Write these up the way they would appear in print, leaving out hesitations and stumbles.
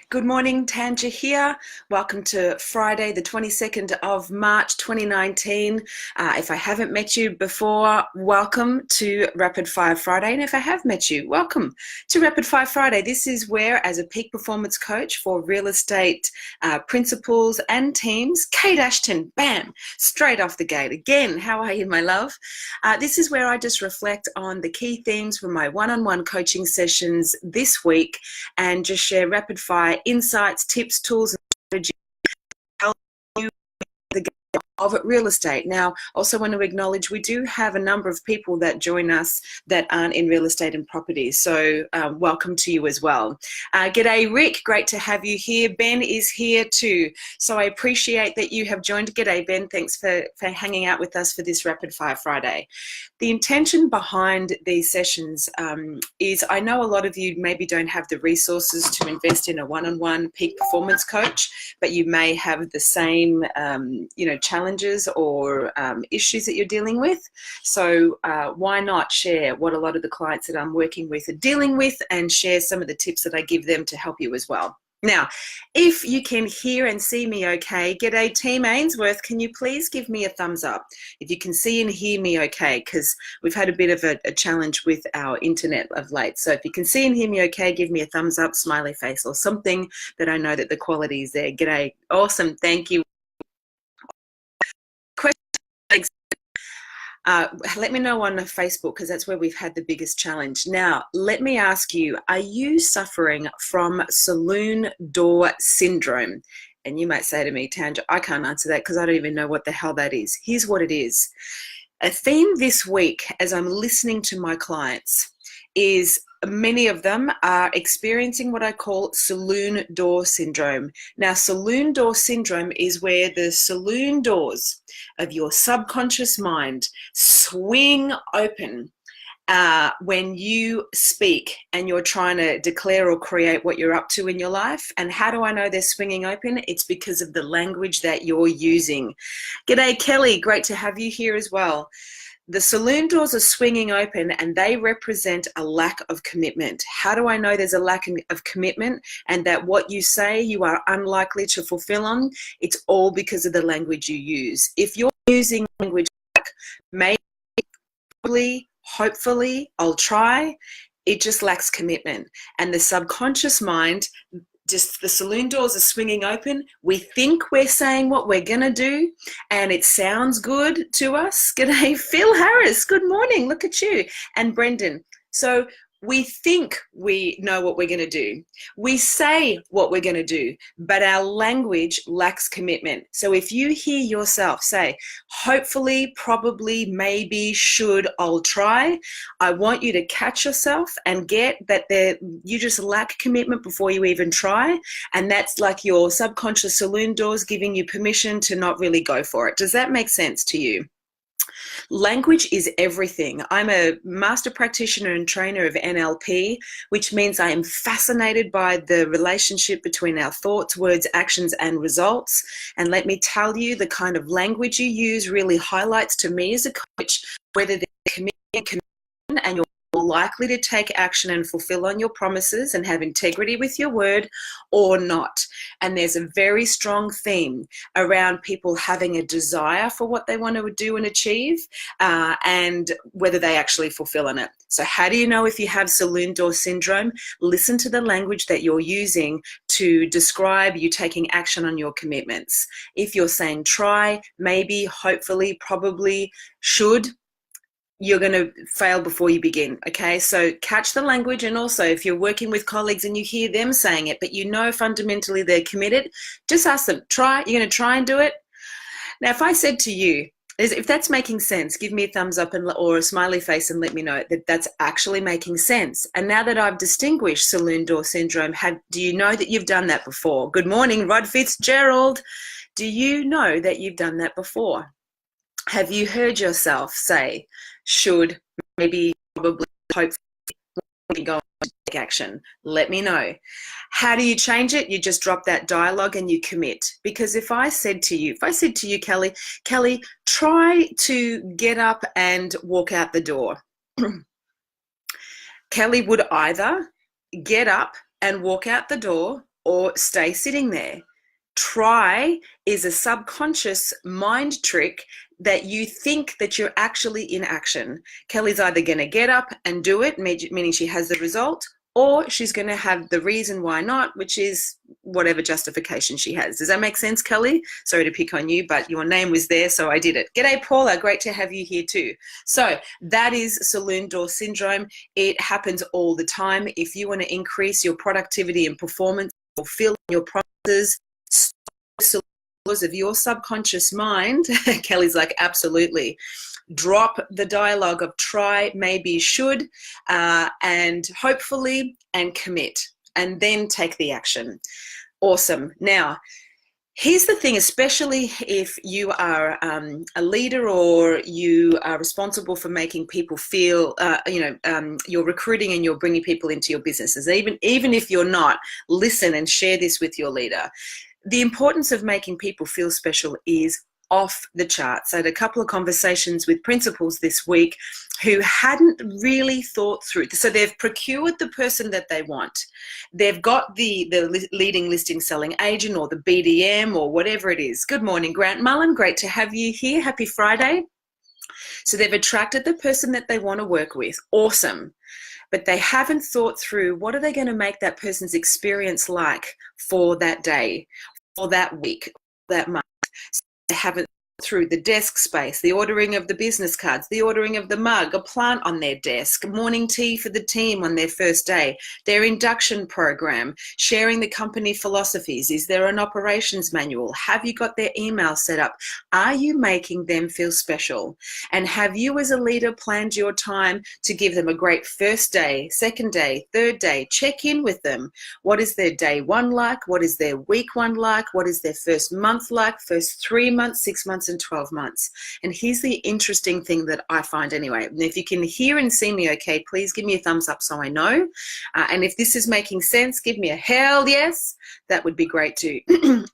Good morning, Tanj here. Welcome to Friday, the 22nd of March, 2019. If I haven't met you before, welcome to Rapid Fire Friday. And if I have met you, welcome to Rapid Fire Friday. This is where, as a peak performance coach for real estate principals and teams, Kate Ashton, bam, straight off the gate. Again, how are you, my love? This is where I just reflect on the key themes from my one-on-one coaching sessions this week and just share rapid fire insights, tips, tools, and strategies to help you the game of real estate. Now, also want to acknowledge we do have a number of people that join us that aren't in real estate and property. So welcome to you as well. G'day, Rick. Great to have you here. Ben is here too. So I appreciate that you have joined. G'day, Ben. Thanks for hanging out with us for this Rapid Fire Friday. The intention behind these sessions is I know a lot of you maybe don't have the resources to invest in a one-on-one peak performance coach, but you may have the same, challenges or issues that you're dealing with. So why not share what a lot of the clients that I'm working with are dealing with and share some of the tips that I give them to help you as well. Now, if you can hear and see me okay, g'day Team Ainsworth, can you please give me a thumbs up if you can see and hear me okay, because we've had a bit of a challenge with our internet of late. So if you can see and hear me okay, give me a thumbs up, smiley face, or something that I know that the quality is there. G'day, awesome, thank you. Questions? Let me know on Facebook, because that's where we've had the biggest challenge. Now, let me ask you, are you suffering from saloon door syndrome? And you might say to me, Tanj, I can't answer that because I don't even know what the hell that is. Here's what it is. A theme this week, as I'm listening to my clients, is many of them are experiencing what I call saloon door syndrome. Now, saloon door syndrome is where the saloon doors of your subconscious mind swing open when you speak and you're trying to declare or create what you're up to in your life. And how do I know they're swinging open? It's because of the language that you're using. G'day, Kelly. Great to have you here as well. The saloon doors are swinging open and they represent a lack of commitment. How do I know there's a lack of commitment and that what you say you are unlikely to fulfill on? It's all because of the language you use. If you're using language like maybe, probably, hopefully, I'll try, it just lacks commitment. And the subconscious mind, just the saloon doors are swinging open. We think we're saying what we're going to do and it sounds good to us. G'day, Phil Harris. Good morning. Look at you. And Brendan. So we think we know what we're going to do. We say what we're going to do, but our language lacks commitment. So if you hear yourself say, hopefully, probably, maybe, should, I'll try, I want you to catch yourself and get that you just lack commitment before you even try. And that's like your subconscious saloon doors giving you permission to not really go for it. Does that make sense to you? Language is everything. I'm a master practitioner and trainer of NLP, which means I am fascinated by the relationship between our thoughts, words, actions, and results. And let me tell you, the kind of language you use really highlights to me as a coach whether they're committed and you're more likely to take action and fulfill on your promises and have integrity with your word or not. And there's a very strong theme around people having a desire for what they want to do and achieve and whether they actually fulfill on it. So how do you know if you have saloon door syndrome? Listen to the language that you're using to describe you taking action on your commitments. If you're saying try, maybe, hopefully, probably, should, you're going to fail before you begin, okay? So catch the language, and also if you're working with colleagues and you hear them saying it, but you know fundamentally they're committed, just ask them, try, you're going to try and do it? Now, if I said to you, if that's making sense, give me a thumbs up or a smiley face and let me know that that's actually making sense. And now that I've distinguished saloon door syndrome, do you know that you've done that before? Good morning, Rod Fitzgerald. Do you know that you've done that before? Have you heard yourself say, should, maybe, probably, hopefully, go and take action? Let me know. How do you change it? You just drop that dialogue and you commit. Because if I said to you, Kelly, try to get up and walk out the door. Kelly would either get up and walk out the door, or stay sitting there. Try is a subconscious mind trick that you think that you're actually in action. Kelly's either going to get up and do it, meaning she has the result, or she's going to have the reason why not, which is whatever justification she has. Does that make sense, Kelly? Sorry to pick on you, but your name was there, so I did it. G'day, Paula. Great to have you here too. So that is saloon door syndrome. It happens all the time. If you want to increase your productivity and performance, fulfill your promises, of your subconscious mind, Kelly's like, absolutely. Drop the dialogue of try, maybe, should, and hopefully, and commit, and then take the action. Awesome. Now, here's the thing, especially if you are a leader or you are responsible for making people feel, you're recruiting and you're bringing people into your businesses. Even if you're not, listen and share this with your leader. The importance of making people feel special is off the charts. I had a couple of conversations with principals this week who hadn't really thought through. So they've procured the person that they want. They've got the leading listing selling agent or the BDM or whatever it is. Good morning, Grant Mullen. Great to have you here. Happy Friday. So they've attracted the person that they want to work with. Awesome. But they haven't thought through what are they going to make that person's experience like for that day, for that week, that month. So they haven't through the desk space, the ordering of the business cards, the ordering of the mug, a plant on their desk, morning tea for the team on their first day, their induction program, sharing the company philosophies. Is there an operations manual? Have you got their email set up? Are you making them feel special? And have you as a leader planned your time to give them a great first day, second day, third day? Check in with them. What is their day one like? What is their week one like? What is their first month like? First 3 months, 6 months, and 12 months. And here's the interesting thing that I find anyway. And if you can hear and see me okay, please give me a thumbs up so I know. And if this is making sense, give me a hell yes. That would be great too.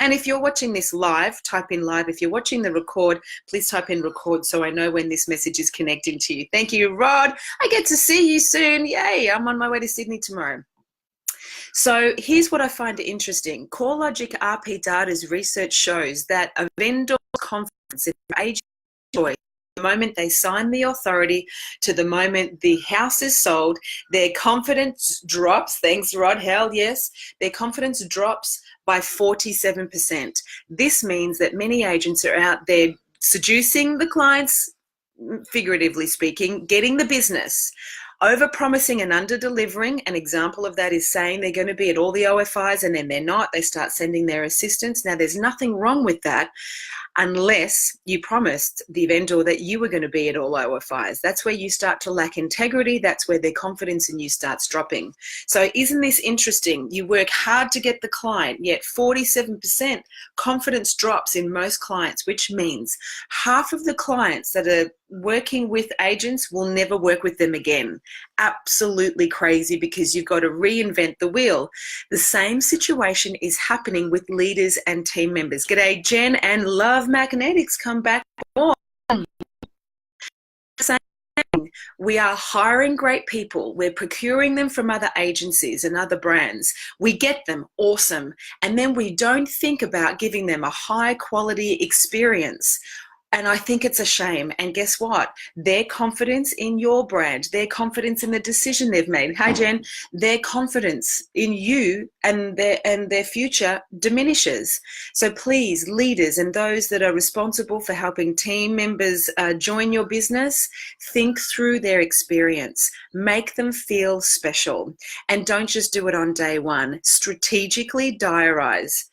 And if you're watching this live, type in live. If you're watching the record, please type in record so I know when this message is connecting to you. Thank you, Rod. I get to see you soon. Yay, I'm on my way to Sydney tomorrow. So here's what I find interesting. CoreLogic RP Data's research shows that a vendor's confidence in agent choice, the moment they sign the authority to the moment the house is sold, their confidence drops. Thanks, Rod. Hell yes. Their confidence drops by 47%. This means that many agents are out there seducing the clients, figuratively speaking, getting the business, over-promising and under-delivering. An example of that is saying they're going to be at all the OFIs and then they're not. They start sending their assistants. Now, there's nothing wrong with that unless you promised the vendor that you were going to be at all OFIs. That's where you start to lack integrity. That's where their confidence in you starts dropping. So isn't this interesting? You work hard to get the client, yet 47% confidence drops in most clients, which means half of the clients that are working with agents will never work with them again. Absolutely crazy, because you've got to reinvent the wheel. The same situation is happening with leaders and team members. G'day, Jen and Love Magnetics, come back more. Same thing. We are hiring great people. We're procuring them from other agencies and other brands. We get them, awesome. And then we don't think about giving them a high quality experience. And I think it's a shame. And guess what? Their confidence in your brand, their confidence in the decision they've made. Hi, Jen. Their confidence in you and their future diminishes. So please, leaders and those that are responsible for helping team members join your business, think through their experience. Make them feel special. And don't just do it on day one. Strategically diarize.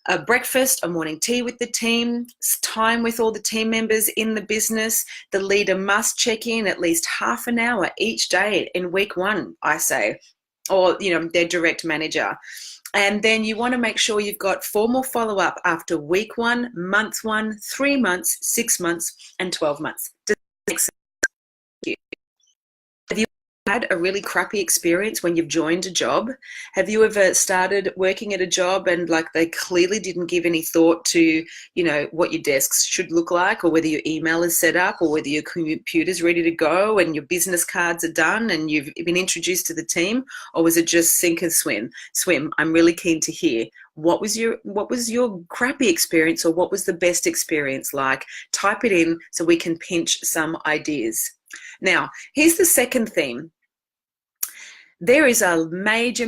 A breakfast, a morning tea with the team, time with all the team members in the business. The leader must check in at least half an hour each day in week one, I say, or their direct manager. And then you want to make sure you've got formal follow-up after week 1, month 1, 3 months, 6 months, and 12 months. Does that make sense? Have you had a really crappy experience when you've joined a job? Have you ever started working at a job and like they clearly didn't give any thought to, you know, what your desks should look like, or whether your email is set up, or whether your computer's ready to go and your business cards are done and you've been introduced to the team? Or was it just sink or swim? I'm really keen to hear what was your crappy experience, or what was the best experience like? Type it in so we can pinch some ideas. Now, here's the second theme. There is a major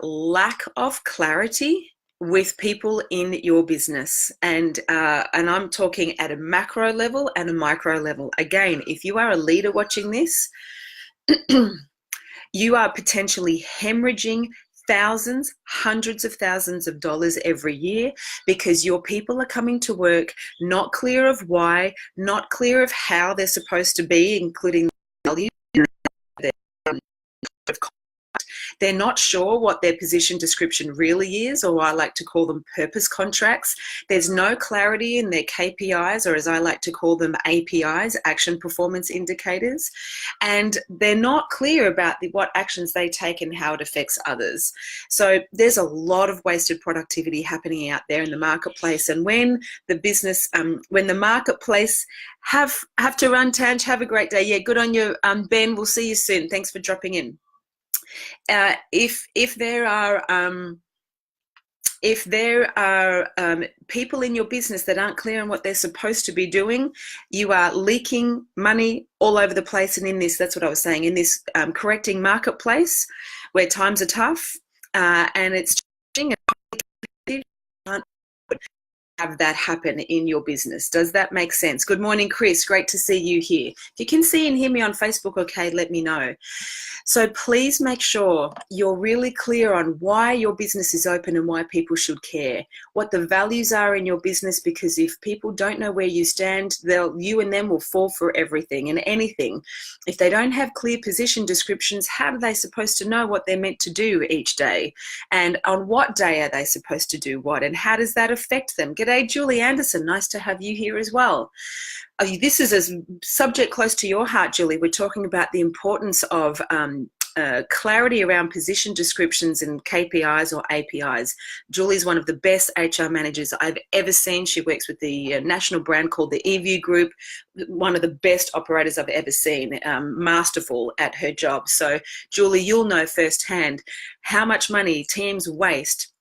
lack of clarity with people in your business, and I'm talking at a macro level and a micro level. Again, if you are a leader watching this, you are potentially hemorrhaging thousands, hundreds of thousands of dollars every year because your people are coming to work not clear of why, not clear of how they're supposed to be, including value. They're not sure what their position description really is, or I like to call them purpose contracts. There's no clarity in their KPIs, or as I like to call them, APIs, action performance indicators. And they're not clear about what actions they take and how it affects others. So there's a lot of wasted productivity happening out there in the marketplace. And when the business, when the marketplace have to run, Tanj, have a great day. Yeah, good on you, Ben. We'll see you soon. Thanks for dropping in. If there are people in your business that aren't clear on what they're supposed to be doing, you are leaking money all over the place. And in this, that's what I was saying, in this correcting marketplace where times are tough and it's changing, have that happen in your business. Does that make sense? Good morning, Chris. Great to see you here. If you can see and hear me on Facebook, okay, let me know. So please make sure you're really clear on why your business is open and why people should care, what the values are in your business, because if people don't know where you stand, you and them will fall for everything and anything. If they don't have clear position descriptions, how are they supposed to know what they're meant to do each day? And on what day are they supposed to do what? And how does that affect them? G'day, Julie Anderson. Nice to have you here as well. This is a subject close to your heart, Julie. We're talking about the importance of clarity around position descriptions and KPIs or APIs. Julie's one of the best HR managers I've ever seen. She works with the national brand called the eView Group, one of the best operators I've ever seen, masterful at her job. So, Julie, you'll know firsthand how much money teams waste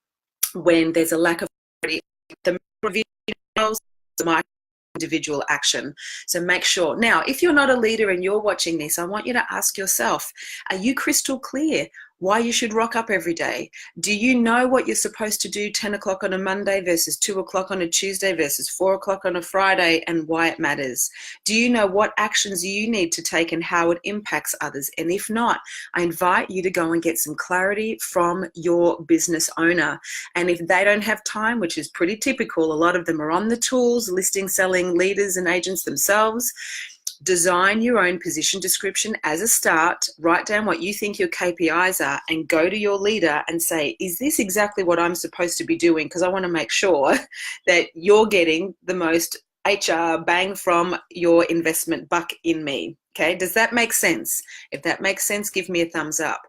when there's a lack of clarity. The individual action. So make sure. Now, if you're not a leader and you're watching this, I want you to ask yourself, are you crystal clear why you should rock up every day? Do you know what you're supposed to do 10 o'clock on a Monday versus 2 o'clock on a Tuesday versus 4 o'clock on a Friday, and why it matters? Do you know what actions you need to take and how it impacts others? And if not, I invite you to go and get some clarity from your business owner. And if they don't have time, which is pretty typical, a lot of them are on the tools, listing, selling, leaders and agents themselves. Design your own position description as a start, write down what you think your KPIs are, and go to your leader and say, is this exactly what I'm supposed to be doing? Because I want to make sure that you're getting the most HR bang from your investment buck in me. Okay, does that make sense? If that makes sense, give me a thumbs up.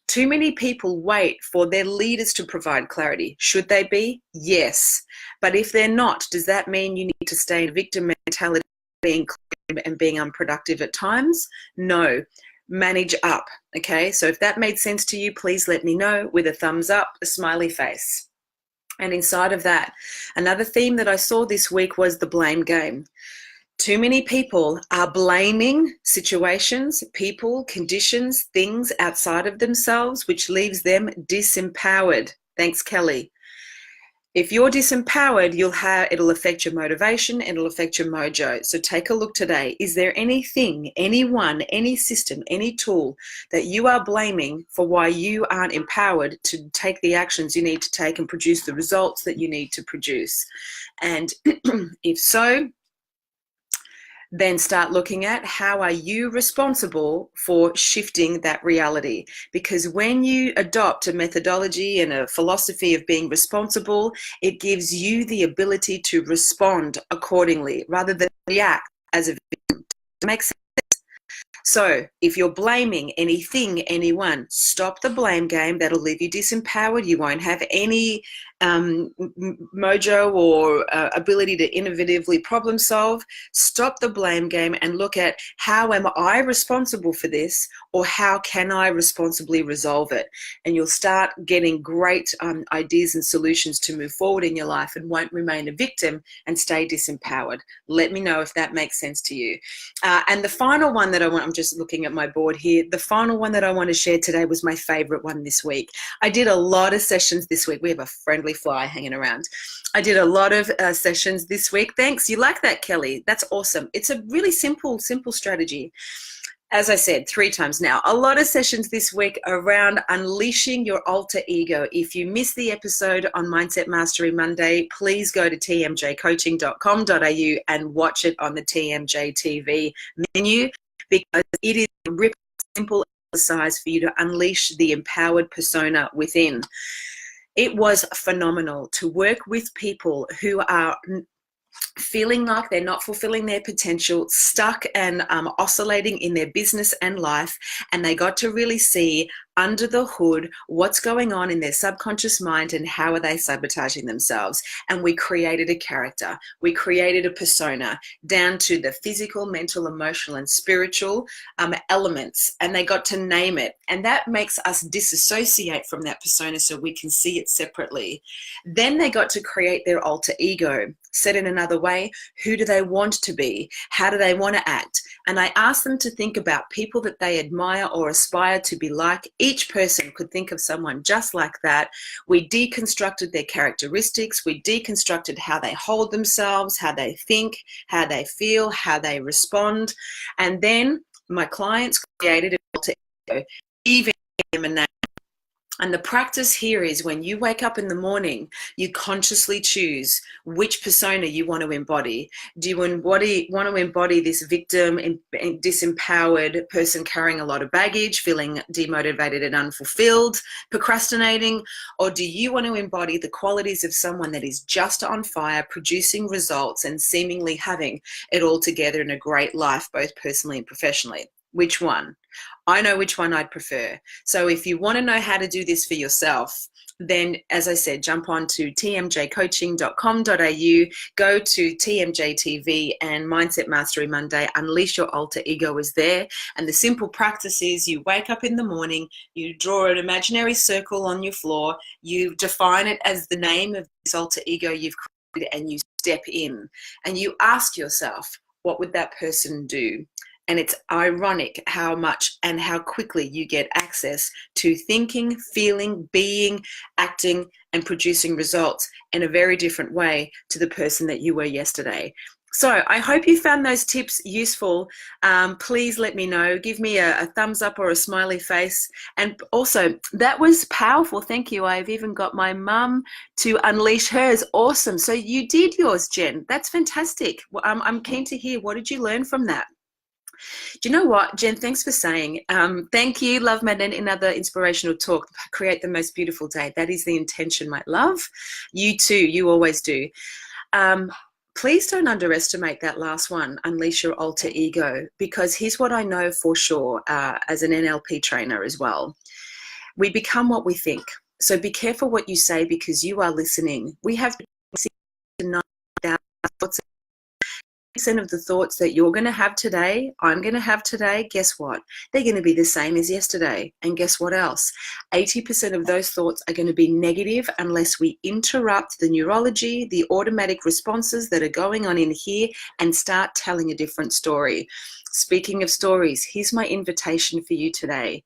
Too many people wait for their leaders to provide clarity. Should they be? Yes. But if they're not, does that mean you need to stay in victim mentality, being clear and being unproductive at times? No. Manage up. Okay, so if that made sense to you, please let me know with a thumbs up, a smiley face. And inside of that, another theme that I saw this week was the blame game. Too many people are blaming situations, people, conditions, things outside of themselves, which leaves them disempowered. Thanks, Kelly. If you're disempowered, it'll affect your motivation, it'll affect your mojo. So take a look today. Is there anything, anyone, any system, any tool that you are blaming for why you aren't empowered to take the actions you need to take and produce the results that you need to produce? And if so, then start looking at how are you responsible for shifting that reality. Because when you adopt a methodology and a philosophy of being responsible, it gives you the ability to respond accordingly rather than react as a victim. It makes sense. So if you're blaming anything, anyone, stop the blame game. That'll leave you disempowered. You won't have any mojo or ability to innovatively problem solve. Stop the blame game and look at, how am I responsible for this, or how can I responsibly resolve it? And you'll start getting great ideas and solutions to move forward in your life, and won't remain a victim and stay disempowered. Let me know if that makes sense to you. And the final one that I'm just looking at my board here, the final one that I want to share today was my favorite one this week. I did a lot of sessions this week. We have a friendly fly hanging around. I did a lot of sessions this week. Thanks. You like that, Kelly? That's awesome. It's a really simple strategy. As I said 3 times now, a lot of sessions this week around unleashing your alter ego. If you missed the episode on Mindset Mastery Monday, please go to tmjcoaching.com.au and watch it on the TMJ TV menu, because it is a simple exercise for you to unleash the empowered persona within. It was phenomenal to work with people who are feeling like they're not fulfilling their potential, stuck and oscillating in their business and life, and they got to really see under the hood what's going on in their subconscious mind and how are they sabotaging themselves. And we created a character, we created a persona down to the physical, mental, emotional and spiritual elements, and they got to name it, and that makes us disassociate from that persona so we can see it separately. Then they got to create their alter ego. Said in another way, who do they want to be? How do they want to act? And I asked them to think about people that they admire or aspire to be like. Each person could think of someone just like that. We deconstructed their characteristics. We deconstructed how they hold themselves, how they think, how they feel, how they respond. And then my clients created an alter ego, even gave them a name. And the practice here is, when you wake up in the morning, you consciously choose which persona you want to embody. Do you want to embody this victim and disempowered person carrying a lot of baggage, feeling demotivated and unfulfilled, procrastinating? Or do you want to embody the qualities of someone that is just on fire, producing results and seemingly having it all together in a great life, both personally and professionally? Which one? I know which one I'd prefer. So if you want to know how to do this for yourself, then, as I said, jump on to tmjcoaching.com.au, go to TMJ TV and Mindset Mastery Monday. Unleash Your Alter Ego is there. And the simple practice is, you wake up in the morning, you draw an imaginary circle on your floor, you define it as the name of this alter ego you've created, and you step in and you ask yourself, what would that person do? And it's ironic how much and how quickly you get access to thinking, feeling, being, acting, and producing results in a very different way to the person that you were yesterday. So I hope you found those tips useful. Please let me know. Give me a thumbs up or a smiley face. And also, that was powerful. Thank you. I've even got my mum to unleash hers. Awesome. So you did yours, Jen. That's fantastic. I'm keen to hear, what did you learn from that? Do you know what, Jen, thanks for saying. Thank you, Love Magnet, another inspirational talk. Create the most beautiful day. That is the intention, my love. You too, you always do. Please don't underestimate that last one, unleash your alter ego, because here's what I know for sure as an NLP trainer as well. We become what we think. So be careful what you say, because you are listening. We have 6 to 9,000 thoughts. Of the thoughts that you're going to have today, I'm going to have today, guess what? They're going to be the same as yesterday. And guess what else? 80% of those thoughts are going to be negative unless we interrupt the neurology, the automatic responses that are going on in here, and start telling a different story. Speaking of stories, here's my invitation for you today.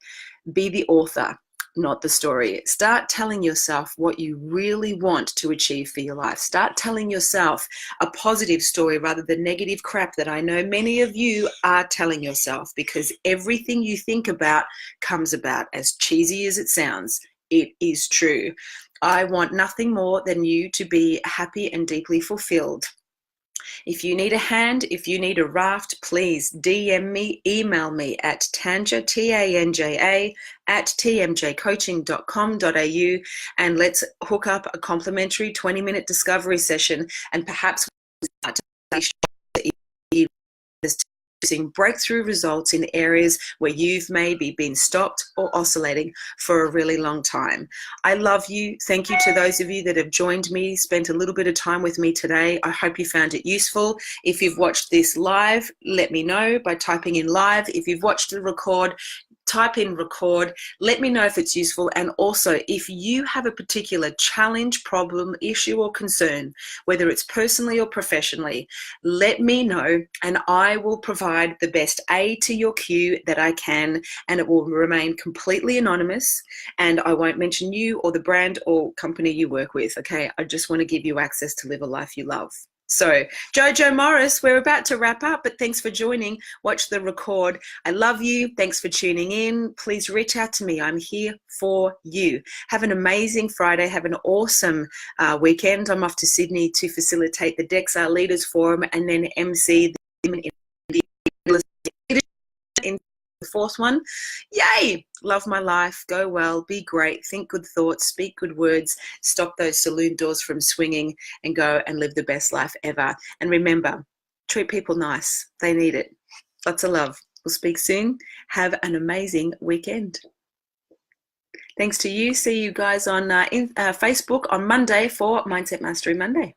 Be the author, not the story. Start telling yourself what you really want to achieve for your life. Start telling yourself a positive story rather than negative crap that I know many of you are telling yourself, because everything you think about comes about. As cheesy as it sounds, it is true. I want nothing more than you to be happy and deeply fulfilled. If you need a hand, if you need a raft, please DM me, email me at Tanja, Tanja, at tmjcoaching.com.au, and let's hook up a complimentary 20-minute discovery session, and perhaps start to breakthrough results in areas where you've maybe been stopped or oscillating for a really long time. I love you. Thank you to those of you that have joined me, spent a little bit of time with me today. I hope you found it useful. If you've watched this live, let me know by typing in live. If you've watched the record, type in record. Let me know if it's useful. And also, if you have a particular challenge, problem, issue, or concern, whether it's personally or professionally, let me know and I will provide the best A to your Q that I can, and it will remain completely anonymous, and I won't mention you or the brand or company you work with, okay? I just want to give you access to live a life you love. So, Jojo Morris, we're about to wrap up, but thanks for joining. Watch the record. I love you. Thanks for tuning in. Please reach out to me. I'm here for you. Have an amazing Friday. Have an awesome weekend. I'm off to Sydney to facilitate the DEXA Leaders Forum and then MC the in the fourth one. Yay! Love my life. Go well. Be great. Think good thoughts. Speak good words. Stop those saloon doors from swinging and go and live the best life ever. And remember, treat people nice. They need it. Lots of love. We'll speak soon. Have an amazing weekend. Thanks to you. See you guys on Facebook on Monday for Mindset Mastery Monday.